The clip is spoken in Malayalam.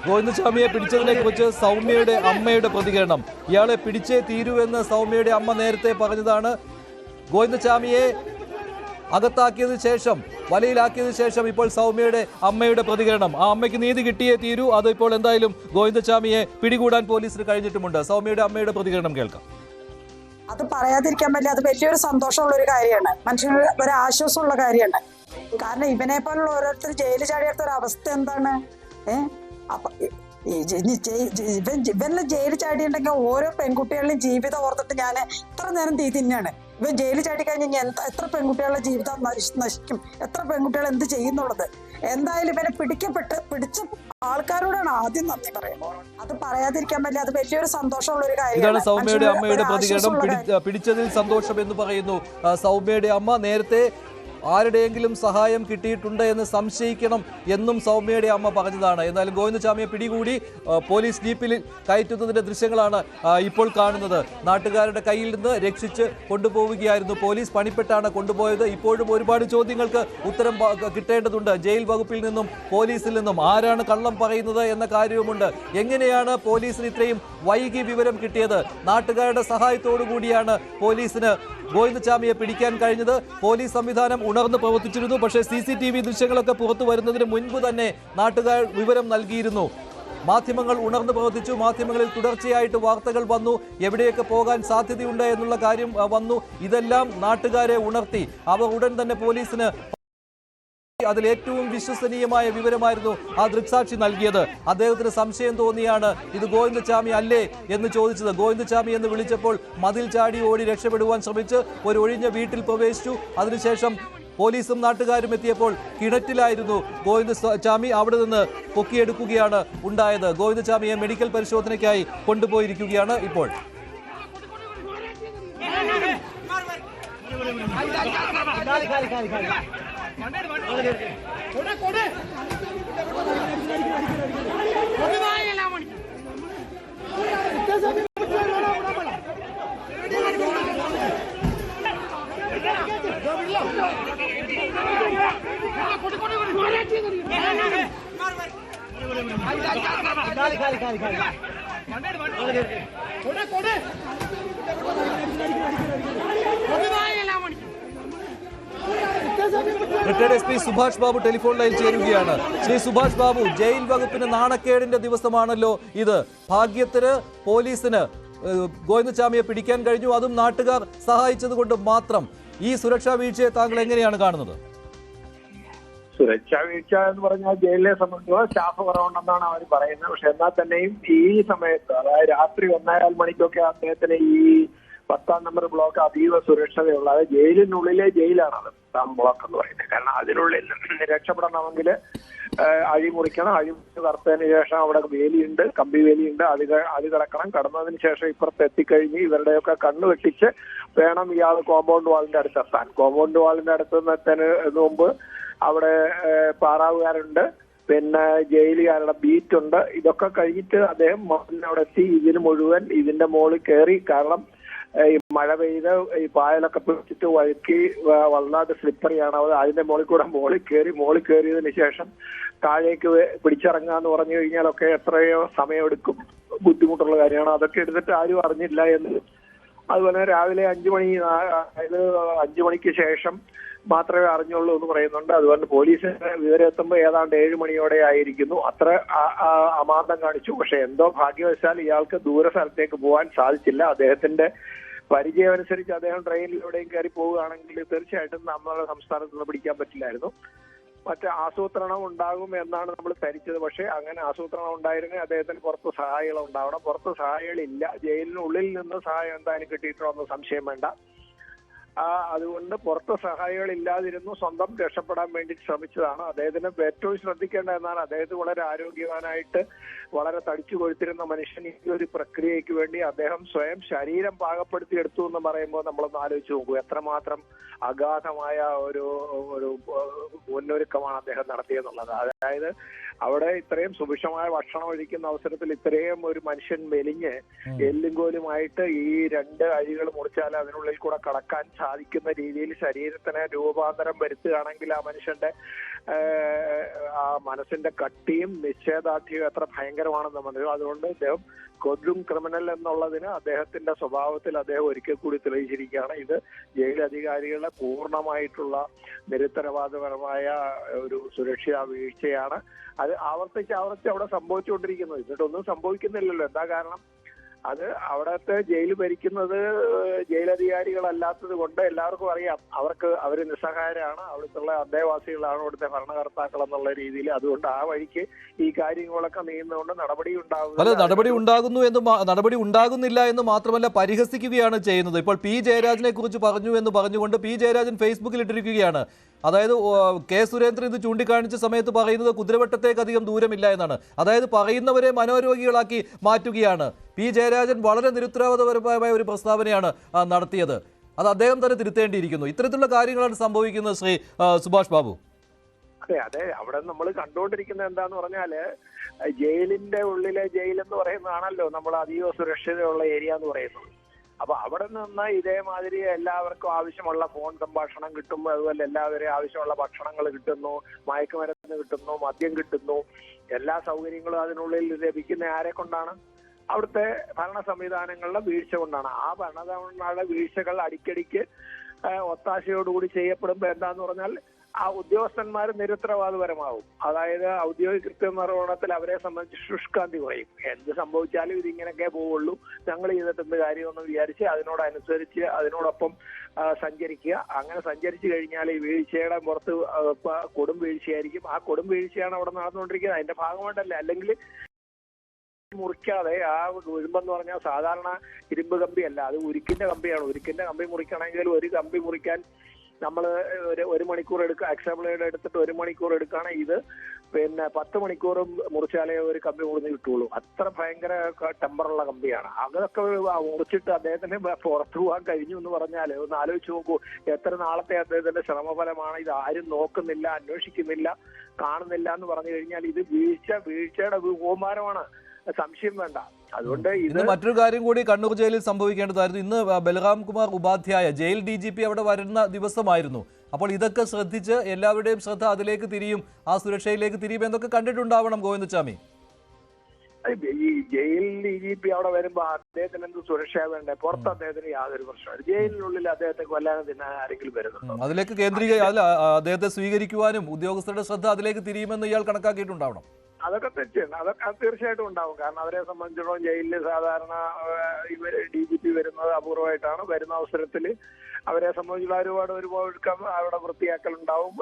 ഗോവിന്ദസ്വാമിയെ പിടിച്ചതിനെ കുറിച്ച് സൗമ്യയുടെ അമ്മയുടെ പ്രതികരണം. ഇയാളെ പിടിച്ചേ തീരുവെന്ന് സൗമ്യയുടെ അമ്മ നേരത്തെ പറഞ്ഞതാണ്. ഗോവിന്ദസ്വാമിയെ അകത്താക്കിയതിനു ശേഷം, വലയിലാക്കിയതിനു ശേഷം ഇപ്പോൾ സൗമ്യയുടെ അമ്മയുടെ പ്രതികരണം. ആ അമ്മയ്ക്ക് നീതി കിട്ടിയേ തീരൂ. അത് ഇപ്പോൾ എന്തായാലും ഗോവിന്ദസ്വാമിയെ പിടികൂടാൻ പോലീസിന് കഴിഞ്ഞിട്ടുമുണ്ട്. സൗമ്യയുടെ അമ്മയുടെ പ്രതികരണം കേൾക്കാം. അത് പറയാതിരിക്കാൻ പറ്റില്ല. അത് വലിയൊരു സന്തോഷമുള്ള ഒരു കാര്യമാണ്, മനുഷ്യന് ഒരു ആശ്വാസമുള്ള കാര്യമാണ്. കാരണം ഇവനെ പോലുള്ള ഓരോരുത്തർ ജയിലിൽ ചാടിയെടുത്ത ഒരു അവസ്ഥ എന്താണ്? അപ്പൊ ഇവനെ ജയിലിൽ ചാടിയുണ്ടെങ്കിൽ ഓരോ പെൺകുട്ടികളുടെയും ജീവിതം ഓർത്തിട്ട് ഞാൻ എത്ര നേരം തീ തിന്നാണ്. ഇവൻ ജയിലിൽ ചാടി കഴിഞ്ഞാൽ എത്ര പെൺകുട്ടികളുടെ ജീവിതം നശിക്കും, എത്ര പെൺകുട്ടികൾ എന്ത് ചെയ്യുന്നുള്ളത്. എന്തായാലും ഇവനെ പിടിച്ച ആൾക്കാരോടാണ് ആദ്യം നന്ദി പറയുമ്പോൾ. അത് പറയാതിരിക്കാൻ പറ്റില്ല. അത് വലിയൊരു സന്തോഷമുള്ള ഒരു കാര്യമാണ്. ഇതാണ് സൗമ്യയുടെ അമ്മയുടെ പ്രതികരണം. പിടിച്ചതിൽ സന്തോഷം എന്ന് പറയുന്നു സൗമ്യയുടെ അമ്മ. നേരത്തെ ആരുടെയെങ്കിലും സഹായം കിട്ടിയിട്ടുണ്ട് എന്ന് സംശയിക്കണം എന്നും സൗമ്യയുടെ അമ്മ പറഞ്ഞതാണ്. എന്നാലും ഗോവിന്ദസ്വാമിയെ പിടികൂടി പോലീസ് ജീപ്പിൽ കയറ്റുന്നതിന്റെ ദൃശ്യങ്ങളാണ് ഇപ്പോൾ കാണുന്നത്. നാട്ടുകാരുടെ കയ്യിൽ നിന്ന് രക്ഷിച്ച് കൊണ്ടുപോവുകയായിരുന്നു പോലീസ്. പണിപ്പെട്ടാണ് കൊണ്ടുപോയത്. ഇപ്പോഴും ഒരുപാട് ചോദ്യങ്ങൾക്ക് ഉത്തരം കിട്ടേണ്ടതുണ്ട്. ജയിൽ വകുപ്പിൽ നിന്നും പോലീസിൽ നിന്നും ആരാണ് കള്ളം പറയുന്നത് എന്ന കാര്യവുമുണ്ട്. എങ്ങനെയാണ് പോലീസിന് ഇത്രയും വൈകി വിവരം കിട്ടിയത്? നാട്ടുകാരുടെ സഹായത്തോടു കൂടിയാണ് പോലീസിന് ഗോവിന്ദസ്വാമിയെ പിടിക്കാൻ കഴിഞ്ഞത്. പോലീസ് സംവിധാനം ഉണർന്ന് പ്രവർത്തിച്ചിരുന്നു. പക്ഷേ CCTV ദൃശ്യങ്ങളൊക്കെ പുറത്തു വരുന്നതിന് മുൻപ് തന്നെ നാട്ടുകാർ വിവരം നൽകിയിരുന്നു. മാധ്യമങ്ങൾ ഉണർന്നു പ്രവർത്തിച്ചു. മാധ്യമങ്ങളിൽ തുടർച്ചയായിട്ട് വാർത്തകൾ വന്നു. എവിടെയൊക്കെ പോകാൻ സാധ്യതയുണ്ട് എന്നുള്ള കാര്യം വന്നു. ഇതെല്ലാം നാട്ടുകാരെ ഉണർത്തി. അവർ ഉടൻ തന്നെ പോലീസിന് അതിൽ ഏറ്റവും വിശ്വസനീയമായ വിവരമായിരുന്നു ആ ദൃക്സാക്ഷി നൽകിയത്. അദ്ദേഹത്തിന് സംശയം തോന്നിയാണ് ഇത് ഗോവിന്ദസ്വാമി അല്ലേ എന്ന് ചോദിച്ചത്. ഗോവിന്ദസ്വാമി എന്ന് വിളിച്ചപ്പോൾ മതിൽ ചാടി ഓടി രക്ഷപ്പെടുവാൻ ശ്രമിച്ച് ഒരു ഒഴിഞ്ഞ വീട്ടിൽ പ്രവേശിച്ചു. അതിനുശേഷം പോലീസും നാട്ടുകാരും എത്തിയപ്പോൾ കിണറ്റിലായിരുന്നു ഗോവിന്ദസ്വാമി. അവിടെ നിന്ന് പൊക്കിയെടുക്കുകയാണ് ഉണ്ടായത്. ഗോവിന്ദസ്വാമിയെ മെഡിക്കൽ പരിശോധനയ്ക്കായി കൊണ്ടുപോയിരിക്കുകയാണ് ഇപ്പോൾ. Retired SP Subhash Babu telephone line ചേരുകയാണ്. ശ്രീ സുഭാഷ് ബാബു, ജയിൽ വകുപ്പിന് നാണക്കേടിന്റെ ദിവസമാണല്ലോ ഇത്. ഭാഗ്യത്തിന് പോലീസിന് ഗോവിന്ദസ്വാമിയെ പിടിക്കാൻ കഴിഞ്ഞു. അതും നാട്ടുകാർ സഹായിച്ചത് കൊണ്ട് മാത്രം. ഈ സുരക്ഷാ വീഴ്ചയെ താങ്കൾ എങ്ങനെയാണ് കാണുന്നത്? സുരക്ഷാ വീഴ്ച എന്ന് പറഞ്ഞാൽ ജയിലിനെ സംബന്ധിച്ചോളം സ്റ്റാഫ് കുറവുണ്ടെന്നാണ് അവർ പറയുന്നത്. പക്ഷെ എന്നാൽ തന്നെയും ഈ സമയത്ത്, അതായത് രാത്രി 1:15 മണിക്കൊക്കെ അദ്ദേഹത്തിന് ഈ 10ാം നമ്പർ ബ്ലോക്ക് അതീവ സുരക്ഷതയുള്ള, അതായത് ജയിലിനുള്ളിലെ ജയിലാണത് 10ാം ബ്ലോക്ക് എന്ന് പറയുന്നത്. കാരണം അതിനുള്ളിൽ രക്ഷപ്പെടണമെങ്കിൽ അഴിമുറിക്കണം. അഴിമുറി കറുത്തതിന് ശേഷം അവിടെ വേലിയുണ്ട്, കമ്പി വേലിയുണ്ട്. അത് കിടക്കണം. കടന്നതിന് ശേഷം ഇപ്പുറത്ത് എത്തിക്കഴിഞ്ഞ് ഇവരുടെയൊക്കെ കണ്ണ് വെട്ടിച്ച് വേണം ഇയാൾ കോമ്പൗണ്ട് വാളിന്റെ അടുത്തെത്താൻ. കോമ്പൗണ്ട് വാളിന്റെ അടുത്തെത്തുന്നതിന് മുമ്പ് അവിടെ പാറാവുകാരുണ്ട്, പിന്നെ ജയിലുകാരുടെ ബീറ്റുണ്ട്. ഇതൊക്കെ കഴിഞ്ഞിട്ട് അദ്ദേഹം അവിടെ എത്തി. ഇതിന്റെ മുകളിൽ കയറി. കാരണം ഈ മഴ പെയ്ത് ഈ പായലൊക്കെ പിടിച്ചിട്ട് വഴുക്കി വല്ലാതെ സ്ലിപ്പറിയാണ്. അതിന്റെ മുകളിൽ കയറിയതിന് ശേഷം താഴേക്ക് പിടിച്ചിറങ്ങാന്ന് പറഞ്ഞു കഴിഞ്ഞാലൊക്കെ എത്രയോ സമയമെടുക്കും, ബുദ്ധിമുട്ടുള്ള കാര്യമാണ്. അതൊക്കെ എടുത്തിട്ട് ആരും അറിഞ്ഞില്ല എന്ന്. അതുപോലെ രാവിലെ 5 മണി, അതായത് 5 മണിക്ക് ശേഷം മാത്രമേ അറിഞ്ഞുള്ളൂ എന്ന് പറയുന്നുണ്ട്. അതുകൊണ്ട് പോലീസിന് വിവരം എത്തുമ്പോൾ ഏതാണ്ട് 7 മണിയോടെ ആയിരിക്കുന്നു. അത്ര അമാന്തം കാണിച്ചു. പക്ഷെ എന്തോ ഭാഗ്യവശാൽ ഇയാൾക്ക് ദൂര സ്ഥലത്തേക്ക് പോകാൻ സാധിച്ചില്ല. അദ്ദേഹത്തിന്റെ പരിചയം അനുസരിച്ച് അദ്ദേഹം ട്രെയിനിൽ എവിടെയും കയറി പോവുകയാണെങ്കിൽ തീർച്ചയായിട്ടും നമ്മുടെ സംസ്ഥാനത്ത് നിന്ന് പിടിക്കാൻ പറ്റില്ലായിരുന്നു. മറ്റേ ആസൂത്രണം ഉണ്ടാകും എന്നാണ് നമ്മൾ ധരിച്ചത്. പക്ഷെ അങ്ങനെ ആസൂത്രണം ഉണ്ടായിരുന്നെങ്കിൽ അദ്ദേഹത്തിന് പുറത്ത് സഹായികൾ ഉണ്ടാവണം. പുറത്ത് സഹായികളില്ല. ജയിലിനുള്ളിൽ നിന്ന് സഹായം എന്തായാലും കിട്ടിയിട്ടുണ്ടോ സംശയം വേണ്ട. അതുകൊണ്ട് പുറത്ത് സഹായികൾ ഇല്ലാതിരുന്നു. സ്വന്തം രക്ഷപ്പെടാൻ വേണ്ടി ശ്രമിച്ചതാണ്. അദ്ദേഹത്തിന് ഏറ്റവും ശ്രദ്ധിക്കേണ്ട എന്നാണ്, അദ്ദേഹത്തിന് വളരെ ആരോഗ്യവാനായിട്ട് വളരെ തടിച്ചു കൊഴുത്തിരുന്ന മനുഷ്യൻ ഈ ഒരു പ്രക്രിയയ്ക്ക് വേണ്ടി അദ്ദേഹം സ്വയം ശരീരം പാകപ്പെടുത്തിയെടുത്തു എന്ന് പറയുമ്പോൾ നമ്മളൊന്ന് ആലോചിച്ച് നോക്കൂ. എത്രമാത്രം അഗാധമായ ഒരു മുന്നൊരുക്കമാണ് അദ്ദേഹം നടത്തിയെന്നുള്ളത്. അതായത് അവിടെ ഇത്രയും സുഭിക്ഷമായ ഭക്ഷണം ഒഴിക്കുന്ന അവസരത്തിൽ ഇത്രയും ഒരു മനുഷ്യൻ മെലിഞ്ഞ് എല്ലും കോലുമായിട്ട് ഈ 2 അഴികൾ മുറിച്ചാൽ അതിനുള്ളിൽ കൂടെ കടക്കാൻ സാധിക്കുന്ന രീതിയിൽ ശരീരത്തിന് രൂപാന്തരം വരുത്തുകയാണെങ്കിൽ ആ മനുഷ്യന്റെ ആ മനസ്സിന്റെ കട്ടിയും നിശ്ചയദാർഢ്യവും എത്ര ഭയങ്കരമാണെന്ന് മനസ്സിലാവും. അതുകൊണ്ട് അദ്ദേഹം കൊടും ക്രിമിനൽ എന്നുള്ളതിന് അദ്ദേഹത്തിന്റെ സ്വഭാവത്തിൽ അദ്ദേഹം ഒരിക്കൽ കൂടി തെളിയിച്ചിരിക്കുകയാണ്. ഇത് ജയിൽ അധികാരികളുടെ പൂർണ്ണമായിട്ടുള്ള നിരുത്തരവാദപരമായ ഒരു സുരക്ഷാ വീഴ്ചയാണ്. അത് ആവർത്തിച്ച് അവിടെ സംഭവിച്ചുകൊണ്ടിരിക്കുന്നത്. എന്നിട്ടൊന്നും സംഭവിക്കുന്നില്ലല്ലോ. എന്താ കാരണം? അത് അവിടത്തെ ജയിൽ ഭരിക്കുന്നത് ജയിലധികാരികളല്ലാത്തത് കൊണ്ട് എല്ലാവർക്കും അറിയാം അവർ നിസ്സഹായരാണ്, അവിടുത്തെ അന്തേവാസികളാണ് ഇവിടുത്തെ ഭരണകർത്താക്കൾ എന്നുള്ള രീതിയിൽ. അതുകൊണ്ട് ആ വഴിക്ക് ഈ കാര്യങ്ങളൊക്കെ നീങ്ങുന്നതുകൊണ്ട് നടപടി ഉണ്ടാകുന്നില്ല എന്ന് മാത്രമല്ല പരിഹസിക്കുകയാണ് ചെയ്യുന്നത്. ഇപ്പോൾ പി ജയരാജനെ കുറിച്ച് പറഞ്ഞു എന്ന് പറഞ്ഞുകൊണ്ട് പി ജയരാജൻ ഫേസ്ബുക്കിൽ ഇട്ടിരിക്കുകയാണ്. അതായത് കെ സുരേന്ദ്രൻ ഇത് ചൂണ്ടിക്കാണിച്ച സമയത്ത് പറയുന്നത് കുതിരവട്ടത്തേക്കധികം ദൂരമില്ല എന്നാണ്. അതായത് പറയുന്നവരെ മനോരോഗികളാക്കി മാറ്റുകയാണ്. പി ജയരാജൻ വളരെ നിരുത്തരവാദപരമായ ഒരു പ്രസ്താവനയാണ് നടത്തിയത്. അത് അദ്ദേഹം തന്നെ തിരുത്തേണ്ടിയിരിക്കുന്നു. ഇത്തരത്തിലുള്ള കാര്യങ്ങളാണ് സംഭവിക്കുന്നത്. ശ്രീ സുഭാഷ് ബാബു. അതെ, അവിടെ നമ്മൾ കണ്ടുകൊണ്ടിരിക്കുന്നത് എന്താന്ന് പറഞ്ഞാല് ജയിലിന്റെ ഉള്ളിലെ ജയിൽ എന്ന് പറയുന്നതാണല്ലോ നമ്മൾ അതീവ സുരക്ഷിതയുള്ള ഏരിയ എന്ന് പറയുന്നത്. അപ്പൊ അവിടെ നിന്ന് ഇതേമാതിരി എല്ലാവർക്കും ആവശ്യമുള്ള ഫോൺ സംഭാഷണം കിട്ടും, അതുപോലെ എല്ലാവരും ആവശ്യമുള്ള ഭക്ഷണങ്ങൾ കിട്ടുന്നു, മയക്കുമരുന്ന് കിട്ടുന്നു, മദ്യം കിട്ടുന്നു, എല്ലാ സൗകര്യങ്ങളും അതിനുള്ളിൽ ലഭിക്കുന്ന ആരെ കൊണ്ടാണ്? അവിടുത്തെ ഭരണ സംവിധാനങ്ങളുടെ വീഴ്ച കൊണ്ടാണ്. ആ ഭരണങ്ങളുടെ വീഴ്ചകൾ അടിക്കടിക്ക് ഒത്താശയോടുകൂടി ചെയ്യപ്പെടുമ്പോൾ എന്താന്ന് പറഞ്ഞാൽ ആ ഉദ്യോഗസ്ഥന്മാർ നിരുത്തരവാദപരമാവും. അതായത് ഔദ്യോഗിക കൃത്യനിർവഹണത്തിൽ അവരെ സംബന്ധിച്ച് ശുഷ്കാന്തി കുറയും. എന്ത് സംഭവിച്ചാലും ഇതിങ്ങനെയൊക്കെ പോവുള്ളൂ, ഞങ്ങൾ ചെയ്തിട്ട് എന്ത് കാര്യമെന്ന് വിചാരിച്ച് അതിനോടനുസരിച്ച് അതിനോടൊപ്പം സഞ്ചരിക്കുക. അങ്ങനെ സഞ്ചരിച്ചു കഴിഞ്ഞാൽ ഈ വീഴ്ചയുടെ പുറത്ത് കൊടും വീഴ്ചയായിരിക്കും. ആ കൊടും വീഴ്ചയാണ് അവിടെ നടന്നുകൊണ്ടിരിക്കുന്നത്. അതിന്റെ ഭാഗമായിട്ടല്ലേ. അല്ലെങ്കിൽ മുറിക്കാതെ ആ ഉഴുമ്പെന്ന് പറഞ്ഞാൽ സാധാരണ ഇരുമ്പ് കമ്പിയല്ല, അത് ഉരുക്കിന്റെ കമ്പിയാണ്. ഉരുക്കിന്റെ കമ്പി മുറിക്കണമെങ്കിൽ ഒരു കമ്പി മുറിക്കാൻ നമ്മൾ ഒരു മണിക്കൂർ എടുക്കുക. എക്സാമ്പിൾ എടുത്തിട്ട് 1 മണിക്കൂർ എടുക്കുകയാണ്. ഇത് 10 മണിക്കൂറും മുറിച്ചാലേ ഒരു കമ്പി മുറിഞ്ഞ് കിട്ടുള്ളൂ. അത്ര ഭയങ്കര ടെമ്പറുള്ള കമ്പിയാണ്. അതൊക്കെ മുറിച്ചിട്ട് അദ്ദേഹത്തിന് പുറത്തു പോകാൻ കഴിഞ്ഞു എന്ന് പറഞ്ഞാൽ ഒന്ന് ആലോചിച്ച് നോക്കൂ. എത്ര നാളത്തെ അദ്ദേഹത്തിന്റെ ശ്രമഫലമാണ്. ഇത് ആരും നോക്കുന്നില്ല, അന്വേഷിക്കുന്നില്ല, കാണുന്നില്ല എന്ന് പറഞ്ഞു കഴിഞ്ഞാൽ ഇത് വീഴ്ചയുടെ കൂമാരമാണ്, സംശയം വേണ്ട. അതുകൊണ്ട് ഇന്ന് മറ്റൊരു കാര്യം കൂടി കണ്ണൂർ ജയിലിൽ സംഭവിക്കേണ്ടതായിരുന്നു. ഇന്ന് ബൽറാം കുമാർ ഉപാധ്യായ ജയിൽ DGP അവിടെ വരുന്ന ദിവസമായിരുന്നു. അപ്പോൾ ഇതൊക്കെ ശ്രദ്ധിച്ച് എല്ലാവരുടെയും ശ്രദ്ധ അതിലേക്ക് തിരിയും, ആ സുരക്ഷയിലേക്ക് തിരിയും എന്നൊക്കെ കണ്ടിട്ടുണ്ടാവണം ഗോവിന്ദസ്വാമി. ഈ ജയിൽ DGP അവിടെ വരുമ്പോ അദ്ദേഹത്തിന് എന്ത് സുരക്ഷ വേണ്ടേ? പുറത്ത് അദ്ദേഹത്തിന് യാതൊരു പ്രശ്നമില്ല. ജയിലിനുള്ളിൽ അദ്ദേഹത്തെ കൊല്ലാനും തിന്നാൻ ആരെങ്കിലും വരുന്നുണ്ടോ? അതിലേക്ക് അദ്ദേഹത്തെ സ്വീകരിക്കുവാനും ഉദ്യോഗസ്ഥരുടെ ശ്രദ്ധ അതിലേക്ക് തിരിയുമെന്ന് ഇയാൾ കണക്കാക്കിയിട്ടുണ്ടാവണം. അതൊക്കെ തെറ്റാണ്. അതൊക്കെ തീർച്ചയായിട്ടും ഉണ്ടാവും. കാരണം അവരെ സംബന്ധിച്ചിടത്തോളം ജയിലിൽ സാധാരണ DGP വരുന്നത് അപൂർവമായിട്ടാണ്. വരുന്ന അവസരത്തിൽ അവരെ സംബന്ധിച്ചുള്ള ഒരുപാട് അവിടെ വൃത്തിയാക്കൽ ഉണ്ടാവും.